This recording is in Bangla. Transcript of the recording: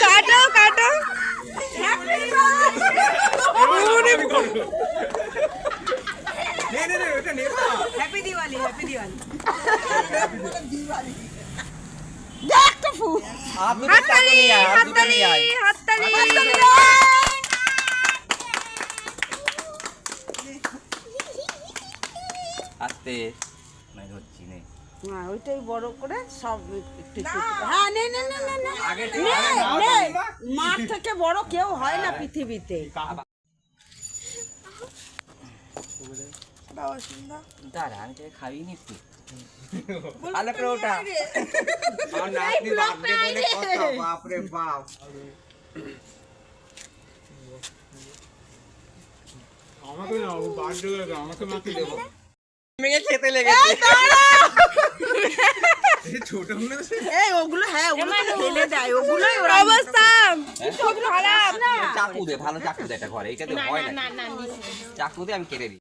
কাটো কাটো হ্যাপি দিওয়ালি হ্যাপি দিওয়ালি দেখ তো ফু হাততালি হাততালি হাততালি আস্তে নাই হচ্ছি নে হ্যাঁ ওইটাই বড় করে সব একটু একটু হ্যাঁ নে নে নে নে নে আগে নে নে মার থেকে বড় কেউ হয় না পৃথিবীতে বাবা সুন্দর দাঁড়া আমি তোকে খাইনি একটু ভালো করে ওটা আর নাতনি বাপরে বলে কথা বাপরে বাপ আমাকে না ও বার্থডে করে আমাকে মাকে দেবো মেয়ে খেতে লেগেছে এই ছোট গুলো এই ওগুলো হ্যাঁ ওগুলো তো ফেলে দেয় ওগুলোই অবস্থা খুব খারাপ না চাকু দে ভালো চাকু দে এটা ঘরে এটা তো হয় না চাকু দে আমি কেটে দিই